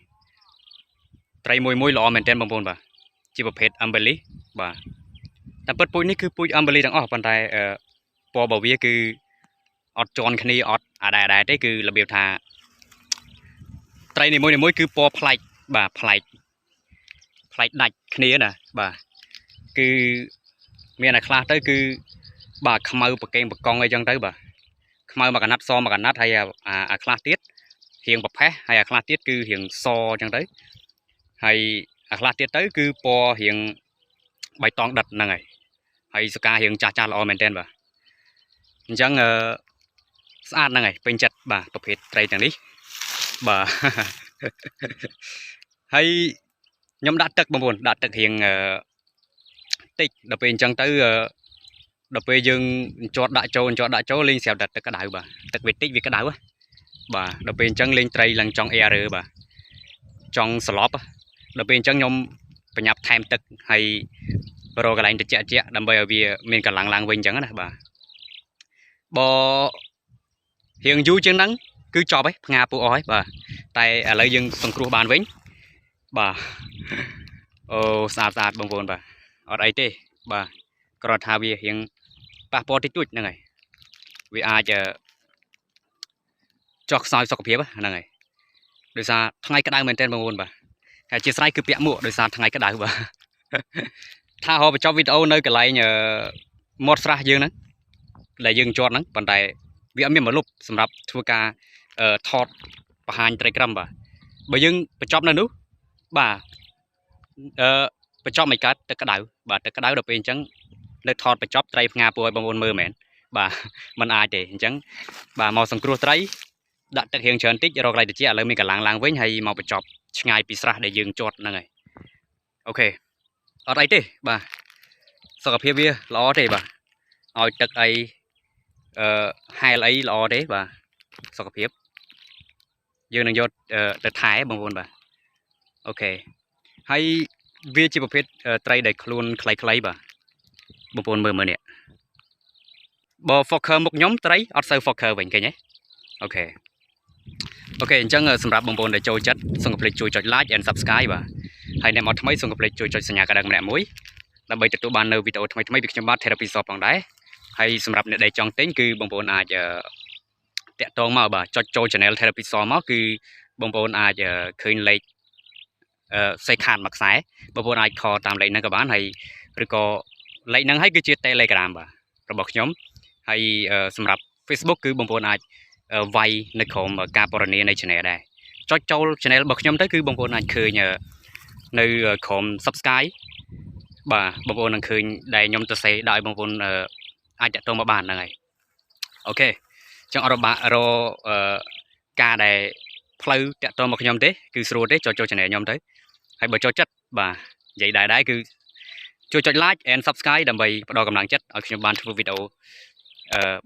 Speaker 2: ត្រីមួយល្អមែនទែនបងប្អូនបាទជាប្រភេទ Amberley បាទតែពិតពូជនេះគឺពូជ Amberley ទាំងអស់ប៉ុន្តែពណ៌របស់វាគឺអត់ជន់គ្នាអត់អាដែរទេគឺរបៀបថាត្រីនីមួយគឺពណ៌ប្លែកបាទប្លែកដាច់គ្នាណាបាទគឺមានតែខ្លះទៅគឺបាទខ្មៅប្រកេងប្រកង់អីចឹងទៅបាទខ្មៅមួយកណាត់សមួយកណាត់ហើយអាខ្លះទៀតរៀងប្រផេះហើយអាខ្លះទៀតគឺរៀងសចឹងទៅហើយអាខ្លះទៀតទៅគឺពណ៌រៀងបៃតងដិតហ្នឹងហើយសការៀងចាស់ល្អមែនទែនបាទអញ្ចឹងស្អាតហ្នឹងហើយពេញចិត្តបាទប្រភេទត្រីទាំងនេះបាទហើយខ្ញុំដាក់ទឹកបងប្អូនដាក់ទឹករៀងតិចដល់ពេលអញ្ចឹងទៅដល់ពេលយើងជាប់ដាក់ចូលលេងស្រាប់តែទឹកក្តៅបាទទឹកវាតិចវាក្តៅបាទដល់ពេលអញ្ចឹងលេងត្រីឡើងចង់អែរើបាទចង់ស្លប់ដល់ពេលអញ្ចឹងខ្ញុំប្រញាប់ថែមទឹកហើយរកកន្លែងត្រជាក់ដើម្បីឲ្យវាមានកម្លាំងឡើងវិញអញ្ចឹងណាបាទបើរៀងយូរជាងហ្នឹងគឺចប់ហើយផ្ងាពួកអស់ហើយបាទតែឥឡូវយើងសង្គ្រោះបានវិញបាទអូស្អាតបងប្អូនបាទអត់អីទេបាទគ្រាន់ថាវារៀងប៉ះពាល់តិចតួចហ្នឹងហើយវាអាចចោះខ្សោយសុខភាពហ្នឹងហើយដោយសារថ្ងៃក្តៅមែនទែនបងប្អូនបាទហើយជាស្រ័យគឺពាក់មួកដោយសារថ្ងៃក្តៅបាទថាហៅបញ្ចប់វីដេអូនៅកន្លែងមាត់ស្រះយើងហ្នឹងដែលយើងជាប់ហ្នឹងប៉ុន្តែវាអត់មានមកលុបសម្រាប់ធ្វើការថតបង្ហាញត្រីក្រឹមបាទបើយើងបញ្ចប់នៅនោះបាទបញ្ចប់មិនកើតទឹកក្តៅបាទទឹកក្តៅដល់ពេលអញ្ចឹងនៅថតបញ្ចប់ត្រីផ្ងាពួរឲ្យបងប្អូនមើលមែនបាទมันអាចទេអញ្ចឹងបាទមកសង្គ្រោះត្រីដាក់ទឹករៀងច្រើនតិចរកកន្លែងត្រជាក់ឥឡូវមានកម្លាំងឡើងវិញហើយមកបញ្ចប់ឆ្ងាយពីស្រះដែលយើងជាប់ហ្នឹងហើយអូខេអត់អីទេបាទសុខភាពវាល្អទេបាទឲ្យទឹកអីហែលអីល្អទេបាទសុខភាពយើងនឹងយកទៅថែបងប្អូនបាទអូខេហើយវាជាប្រភេទត្រីដែលខ្លួនខ្លីបាទបងប្អូនមើលនេះបើ focus មុខខ្ញុំត្រីអត់សូវ focus វិញឃើញទេអូខេអញ្ចឹងសម្រាប់បងប្អូនដែលចូលចិត្តសូមកុំភ្លេចជួយចុច like and subscribe បាទហើយអ្នកមកថ្មីសូមកុំភ្លេចជួយចុចសញ្ញាកណ្ដឹងម្នាក់មួយដើម្បីទទួលបាននៅវីដេអូថ្មីពីខ្ញុំបាទ Therapy Shop ផងដែរហើយសម្រាប់អ្នកដែលចង់ទិញគឺបងប្អូនអាចតាក់ទងមកបាទចុចចូល channel Therapy Shop មកគឺបងប្អូនអាចឃើញលេខសេខាតមួយខ្សែបងប្អូនអាចខលតាមលេខហ្នឹងក៏បានហើយឬក៏លេខហ្នឹងហើយគឺជា Telegram បាទរបស់ខ្ញុំហើយសម្រាប់ Facebook គឺបងប្អូនអាចវាយនៅក្រោមការពណ៌នានៃ channel ដែរចុចចូល channel របស់ខ្ញុំទៅគឺបងប្អូនអាចឃើញនៅក្រោម Subscribe បាទបងប្អូននឹងឃើញដែលខ្ញុំទៅសេដល់ឲ្យបងប្អូនអាចតាក់ទងមកបានហ្នឹងហើយអូខេអញ្ចឹងអត់រការដែលផ្លូវតាក់ទងមកខ្ញុំទេគឺស្រួលទេចូល channel ខ្ញុំទៅហើយបើចូលចិត្តបាទនិយាយដែរគឺជួយចុច like and subscribe ដើម្បីផ្ដល់កម្លាំងចិត្តឲ្យខ្ញុំបានធ្វើវីដេអូ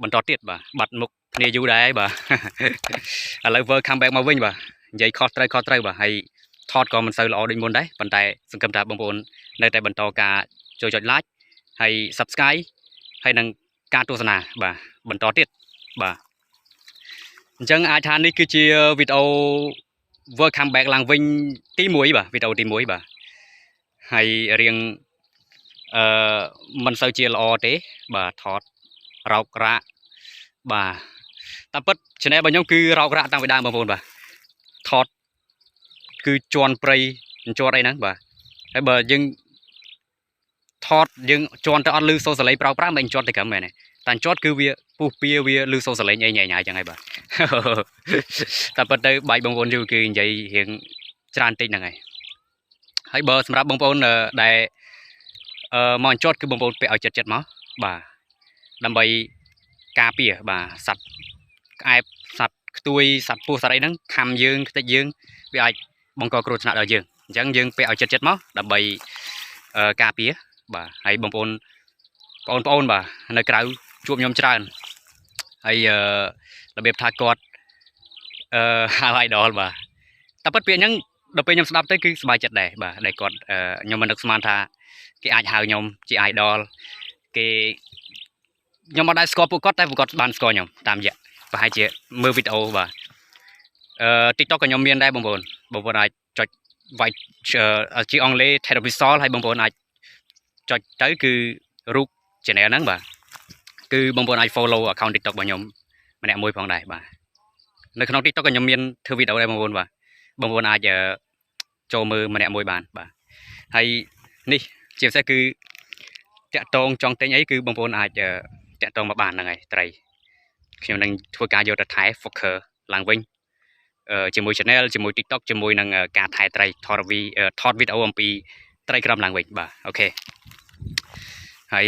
Speaker 2: បន្តទៀតបាទបាត់មុខគ្នាយូរដែរបាទឥឡូវ welcome back មកវិញបាទនិយាយខុសត្រូវបាទហើយថតក៏មិនសូវល្អដូចមុនដែរប៉ុន្តែសង្ឃឹមថាបងប្អូននៅតែបន្តការចូលចុច like ហើយ subscribe ហើយនឹង
Speaker 1: ការទស្សនាបាទបន្តទៀតបាទអញ្ចឹងអាចថានេះគឺជាវីដេអូ welcome back ឡើងវិញទី1បាទវីដេអូទី1បាទហើយរៀងមិនសូវជាល្អទេបាទថតរោករាក់បាទតាមពិត channel របស់ខ្ញុំគឺរោករាក់តាំងពីដើមបងប្អូនបាទថតគឺជន់ព្រៃជន់អីហ្នឹងបាទហើយបើយើងថតយើងជន់ទៅអត់លឺសូរសលេងប្រោកប្រាំមិនជន់ទៅក្រឹមមែនទេតែជន់គឺវាពុះពៀវាលឺសូរសលេងអីញ៉ៃញ៉ៃចឹងហើយបាទតែពិតទៅបាយបងប្អូនយូរគឺនិយាយរៀងច្រើនតិចហ្នឹងហើយបើសម្រាប់បងប្អូនដែលមកអញ្ជត់គឺបងប្អូនពាក់ឲ្យចិត្តមកបាទដើម្បីការពារបាទសត្វក្អែបសត្វខ្ទួយសត្វពស់សត្វអីហ្នឹងខំយើងខ្ទេចយើងវាអាចបង្កគ្រោះថ្នាក់ដល់យើងអញ្ចឹងយើងពាក់ឲ្យចិត្តមកដើម្បីការពារបាទហើយបងប្អូនបាទនៅក្រៅជួបខ្ញុំច្រើនហើយរបៀបថាគាត់ហៅ idol បាទតែពិតពាក្យហ្នឹងដល់ពេលខ្ញុំស្ដាប់ទៅគឺសប្បាយចិត្តដែរបាទដែលគាត់ខ្ញុំមិននឹកស្មានថាគេអាចហៅខ្ញុំជា idol គេខ្ញុំមិនដែលស្គាល់ពួកគាត់តែពួកគាត់បានស្គាល់ខ្ញុំតាមរយៈប្រហែលជាមើលវីដេអូបាទTikTok ក៏ខ្ញុំមានដែរបងប្អូនអាចចុចវាយជាអង់គ្លេស Televisol ហើយបងប្អូនអាចចុចទៅគឺរូប channel ហ្នឹងបាទគឺបងប្អូនអាច follow account TikTok របស់ខ្ញុំម្នាក់មួយផងដែរបាទនៅក្នុង TikTok ក៏ខ្ញុំមានធ្វើវីដេអូដែរបងប្អូនបាទបងប្អូនអាចចូលមើលម្នាក់មួយបានបាទហើយនេះជាពិសេសគឺតាក់តងចង់ទិញអីគឺបងប្អូនអាចតាក់តងមកបានហ្នឹងហើយត្រីខ្ញុំនឹងធ្វើការយកទៅថែ focus ឡើងវិញជាមួយ channel ជាមួយ TikTok ជាមួយនឹងការថែត្រីថតវីដេអូអំពីត្រីក្រំឡើងវិញបាទអូខេហើយ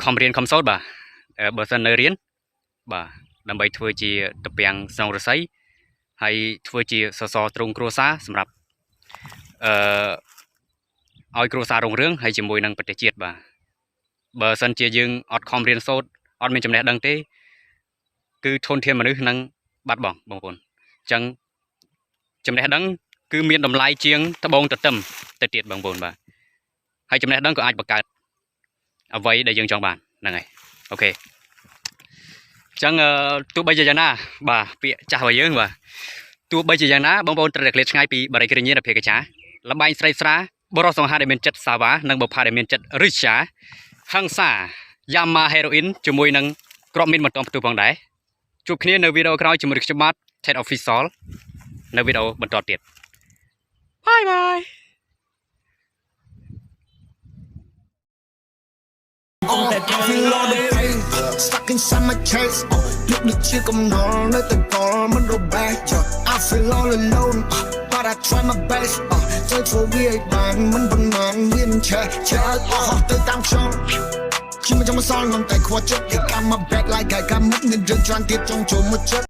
Speaker 1: ខំរៀនខំសូត្របាទបើសិននៅរៀនបាទដើម្បីធ្វើជាតពាំងស្នងរស័យហើយធ្វើជាសសរទ្រូងគ្រួសារសម្រាប់ឲ្យគ្រួសាររុងរឿងហើយជាមួយនឹងប្រទេសជាតិបាទបើសិនជាយើងអត់ខំរៀនសូត្រអត់មានចំណេះដឹងទេគឺធនធានមនុស្សនឹងបាត់បង់បងប្អូនអញ្ចឹងចំណេះដឹងគឺមានតម្លៃជាងត្បូងទទឹមទៅទៀតបងប្អូនបាទហើយចំណេះដឹងក៏អាចបង្កើតអ្វីដែលយើងចង់បានហ្នឹងហើយអូខេអញ្ចឹងទោះបីជាយ៉ាងណាបាទពាក្យចាស់របស់យើងបាទទោះបីជាយ៉ាងណាបងប្អូនត្រូវតែឃ្លាតឆ្ងាយពីបារីគ្រឿងញៀននិងភេកចាលបែងស្រីស្រាបរិសុសង្ហាដែលមានចិត្តសាវ៉ានិងបុប្ផាដែលមានចិត្តរិឆាហឹង្សាយ៉ាម៉ាហេរ៉ូអ៊ីនជាមួយនឹងក្របមីនបន្តផ្ទុះផងដែរជួបគ្នានៅវីដេអូក្រោយជាមួយខ្ញុំបាទ Ted Official នៅវីដេអូបន្តទៀត Bye bye
Speaker 3: I feel all the pain stuck inside my chest. Lúc được chia cầm nó nơi từng có mất đồ bé. I feel all alone, but I try my best. Search for weird man, mình vẫn man viên trẻ. Trẻ họ tới tăng trong. Chỉ mà trong một son ngọn tay khoa chất, they got my back like I got mất nên rơi choáng tiếp trong chỗ một chất.